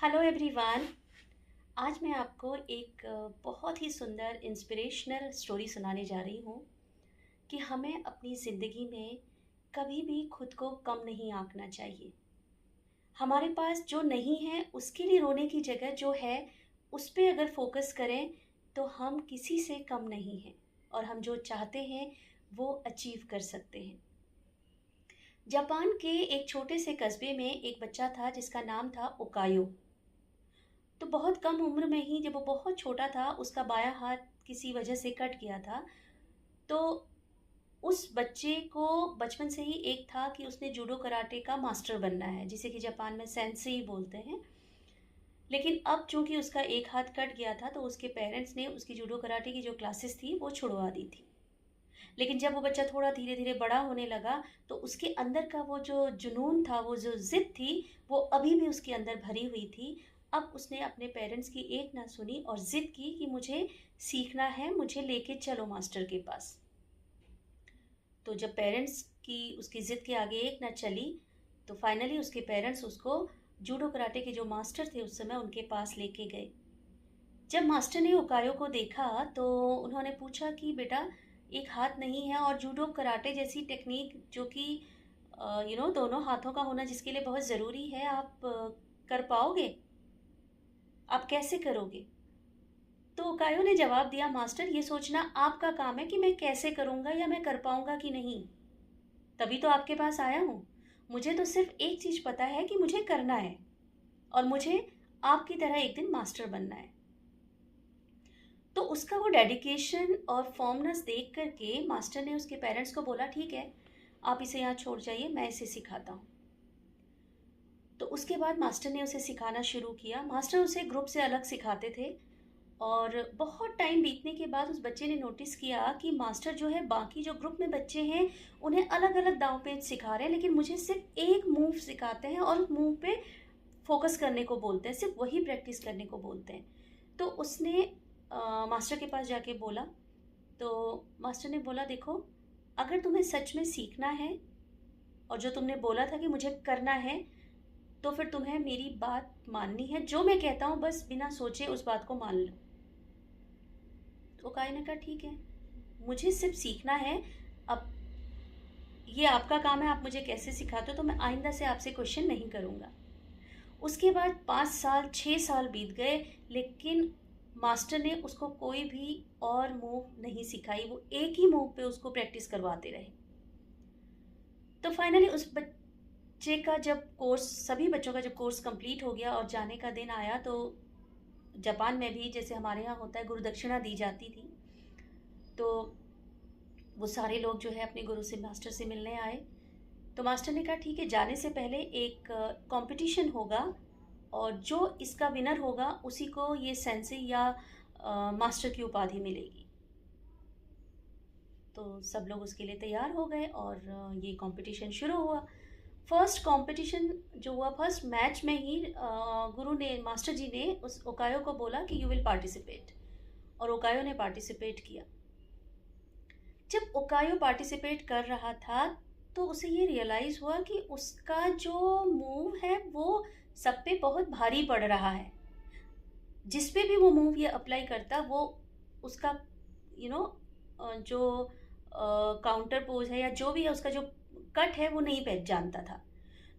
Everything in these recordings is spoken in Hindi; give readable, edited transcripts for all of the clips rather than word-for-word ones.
Hello everyone. आज मैं आपको एक बहुत ही सुंदर इंस्पिरेशनल स्टोरी सुनाने जा रही हूँ कि हमें अपनी ज़िंदगी में कभी भी खुद को कम नहीं आंकना चाहिए। हमारे पास जो नहीं है उसके लिए रोने की जगह जो है उस पे अगर फोकस करें तो हम किसी से कम नहीं हैं और हम जो चाहते हैं वो अचीव कर सकते हैं। जापान के एक छोटे से कस्बे में एक बच्चा था जिसका नाम था ओकायो। तो बहुत कम उम्र में ही जब वो बहुत छोटा था उसका बायां हाथ किसी वजह से कट गया था। तो उस बच्चे को बचपन से ही एक था कि उसने जूडो कराटे का मास्टर बनना है, जिसे कि जापान में सेंसेई बोलते हैं। लेकिन अब चूंकि उसका एक हाथ कट गया था तो उसके पेरेंट्स ने उसकी जूडो कराटे की जो क्लासेस थी वो छुड़वा दी थी। लेकिन जब वो बच्चा थोड़ा धीरे धीरे बड़ा होने लगा तो उसके अंदर का वो जो जुनून था, वो जो जिद थी, वो अभी भी उसके अंदर भरी हुई थी। अब उसने अपने पेरेंट्स की एक ना सुनी और जिद की कि मुझे सीखना है, मुझे लेके चलो मास्टर के पास। तो जब पेरेंट्स की उसकी जिद के आगे एक ना चली तो फाइनली उसके पेरेंट्स उसको जूडो कराटे के जो मास्टर थे उस समय उनके पास लेके गए। जब मास्टर ने ओकायो को देखा तो उन्होंने पूछा कि बेटा, एक हाथ नहीं है और जूडो कराटे जैसी टेक्निक जो कि दोनों हाथों का होना जिसके लिए बहुत ज़रूरी है, आप कर पाओगे? आप कैसे करोगे? तो ओकायो ने जवाब दिया, मास्टर, ये सोचना आपका काम है कि मैं कैसे करूँगा या मैं कर पाऊँगा कि नहीं। तभी तो आपके पास आया हूँ। मुझे तो सिर्फ एक चीज़ पता है कि मुझे करना है और मुझे आपकी तरह एक दिन मास्टर बनना है। तो उसका वो डेडिकेशन और फॉर्मनेस देख करके मास्टर ने उसके पेरेंट्स को बोला, ठीक है, आप इसे यहाँ छोड़ जाइए, मैं इसे सिखाता हूँ। तो उसके बाद मास्टर ने उसे सिखाना शुरू किया। मास्टर उसे ग्रुप से अलग सिखाते थे और बहुत टाइम बीतने के बाद उस बच्चे ने नोटिस किया कि मास्टर जो है बाकी जो ग्रुप में बच्चे हैं उन्हें अलग अलग दांव पेच सिखा रहे हैं, लेकिन मुझे सिर्फ एक मूव सिखाते हैं और उस मूव पे फोकस करने को बोलते हैं, सिर्फ वही प्रैक्टिस करने को बोलते हैं। तो उसने मास्टर के पास जाके बोला। तो मास्टर ने बोला, देखो, अगर तुम्हें सच में सीखना है और जो तुमने बोला था कि मुझे करना है, तो फिर तुम्हें मेरी बात माननी है। जो मैं कहता हूँ बस बिना सोचे उस बात को मान लो। तो काय ने कहा, ठीक है, मुझे सिर्फ सीखना है। अब ये आपका काम है, आप मुझे कैसे सिखाते हो, तो मैं आइंदा से आपसे क्वेश्चन नहीं करूँगा। उसके बाद 5 साल 6 साल बीत गए, लेकिन मास्टर ने उसको कोई भी और मूव नहीं सिखाई। वो एक ही मूव पे उसको प्रैक्टिस करवाते रहे। तो फाइनली उस बच्चे का जब कोर्स, सभी बच्चों का जब कोर्स कंप्लीट हो गया और जाने का दिन आया, तो जापान में भी जैसे हमारे यहाँ होता है गुरु दक्षिणा दी जाती थी। तो वो सारे लोग जो है अपने गुरु से, मास्टर से मिलने आए। तो मास्टर ने कहा, ठीक है, जाने से पहले एक कंपटीशन होगा और जो इसका विनर होगा उसी को ये सेंसे या मास्टर की उपाधि मिलेगी। तो सब लोग उसके लिए तैयार हो गए और ये कंपटीशन शुरू हुआ। फर्स्ट कंपटीशन जो हुआ, फर्स्ट मैच में ही गुरु ने, मास्टर जी ने उस ओकायो को बोला कि यू विल पार्टिसिपेट, और ओकायो ने पार्टिसिपेट किया। जब ओकायो पार्टिसिपेट कर रहा था तो उसे ये रियलाइज़ हुआ कि उसका जो मूव है वो सब पे बहुत भारी पड़ रहा है। जिस पे भी वो मूव ये अप्लाई करता, वो उसका यू नो जो काउंटर पोज है या जो भी है, उसका जो कट है वो नहीं पहचानता था।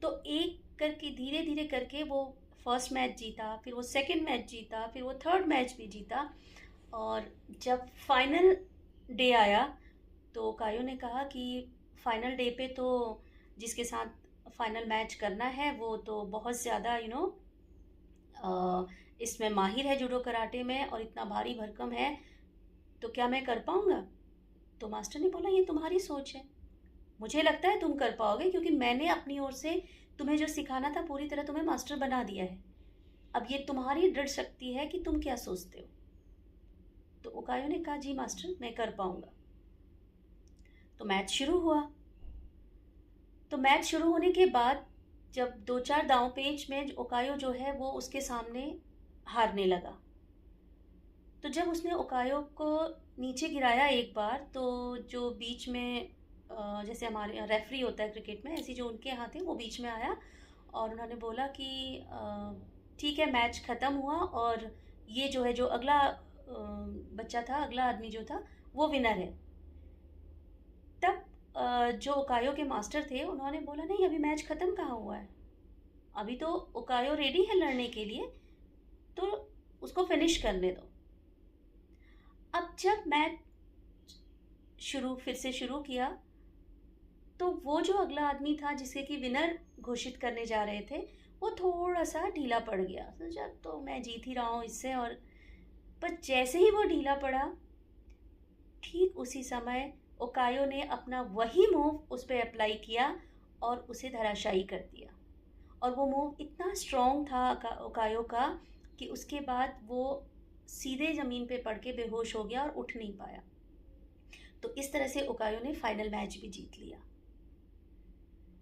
तो एक करके, धीरे धीरे करके वो फर्स्ट मैच जीता, फिर वो सेकंड मैच जीता, फिर वो थर्ड मैच भी जीता। और जब फाइनल डे आया तो कायो ने कहा कि फाइनल डे पे तो जिसके साथ फाइनल मैच करना है वो तो बहुत ज़्यादा इसमें माहिर है, जूडो कराटे में, और इतना भारी भरकम है, तो क्या मैं कर पाऊँगा? तो मास्टर ने बोला, ये तुम्हारी सोच है, मुझे लगता है तुम कर पाओगे, क्योंकि मैंने अपनी ओर से तुम्हें जो सिखाना था पूरी तरह तुम्हें मास्टर बना दिया है। अब ये तुम्हारी दृढ़ शक्ति है कि तुम क्या सोचते हो। तो ओकायो ने कहा, जी मास्टर, मैं कर पाऊँगा। तो मैच शुरू हुआ। तो मैच शुरू होने के बाद जब 2-4 दांव पेच में ओकायो जो है वो उसके सामने हारने लगा। तो जब उसने ओकायो को नीचे गिराया एक बार, तो जो बीच में जैसे हमारे यहाँ रेफरी होता है क्रिकेट में, ऐसी जो उनके यहाँ थे वो बीच में आया और उन्होंने बोला कि ठीक है, मैच ख़त्म हुआ और ये जो है, जो अगला बच्चा था, अगला आदमी जो था, वो विनर है। तब जो ओकायो के मास्टर थे, उन्होंने बोला, नहीं अभी मैच ख़त्म कहाँ हुआ है, अभी तो ओकायो रेडी है लड़ने के लिए, तो उसको फिनिश करने दो। अब जब मैच फिर से शुरू किया, तो वो जो अगला आदमी था जिसे कि विनर घोषित करने जा रहे थे, वो थोड़ा सा ढीला पड़ गया। सोचा तो मैं जीत ही रहा हूँ इससे, और पर जैसे ही वो ढीला पड़ा, ठीक उसी समय ओकायो ने अपना वही मूव उस पर अप्लाई किया और उसे धराशायी कर दिया। और वो मूव इतना स्ट्रॉन्ग था ओकायो का कि उसके बाद वो सीधे ज़मीन पे पड़ के बेहोश हो गया और उठ नहीं पाया। तो इस तरह से ओकायो ने फाइनल मैच भी जीत लिया।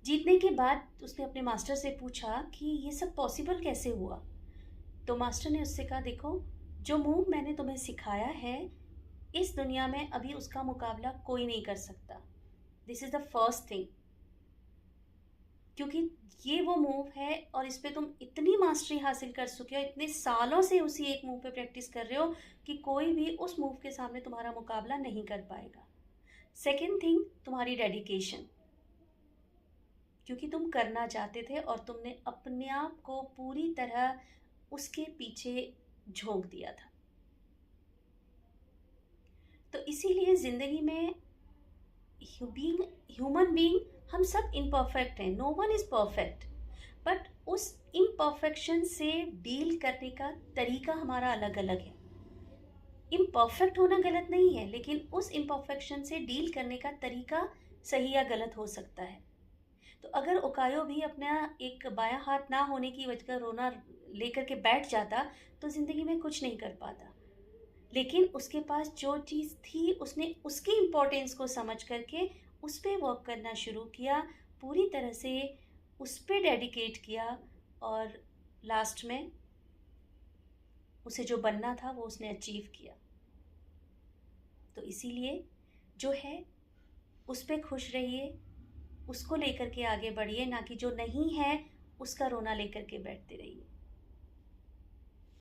जीतने के बाद उसने अपने मास्टर से पूछा कि ये सब पॉसिबल कैसे हुआ। तो मास्टर ने उससे कहा, देखो, जो मूव मैंने तुम्हें सिखाया है, इस दुनिया में अभी उसका मुकाबला कोई नहीं कर सकता। This is the first thing, क्योंकि ये वो मूव है और इस पे तुम इतनी मास्टरी हासिल कर चुके हो, इतने सालों से उसी एक मूव पे प्रैक्टिस कर रहे हो कि कोई भी उस मूव के सामने तुम्हारा मुकाबला नहीं कर पाएगा। सेकेंड थिंग, तुम्हारी डेडिकेशन, क्योंकि तुम करना चाहते थे और तुमने अपने आप को पूरी तरह उसके पीछे झोंक दिया था। तो इसीलिए ज़िंदगी में बीइंग ह्यूमन बीइंग, हम सब इम्परफेक्ट हैं, no one is perfect, but उस इम्परफेक्शन से डील करने का तरीका हमारा अलग अलग है। इम्परफेक्ट होना गलत नहीं है, लेकिन उस इम्परफेक्शन से डील करने का तरीका सही या गलत हो सकता है। तो अगर ओकायो भी अपना एक बायां हाथ ना होने की वजह का रोना लेकर के बैठ जाता, तो ज़िंदगी में कुछ नहीं कर पाता। लेकिन उसके पास जो चीज़ थी, उसने उसकी इम्पोर्टेंस को समझ करके उस पर वर्क करना शुरू किया, पूरी तरह से उस पर डेडिकेट किया, और लास्ट में उसे जो बनना था वो उसने अचीव किया। तो इसीलिए जो है, उस पर खुश रहिए, उसको लेकर के आगे बढ़िए, ना कि जो नहीं है उसका रोना लेकर के बैठते रहिए।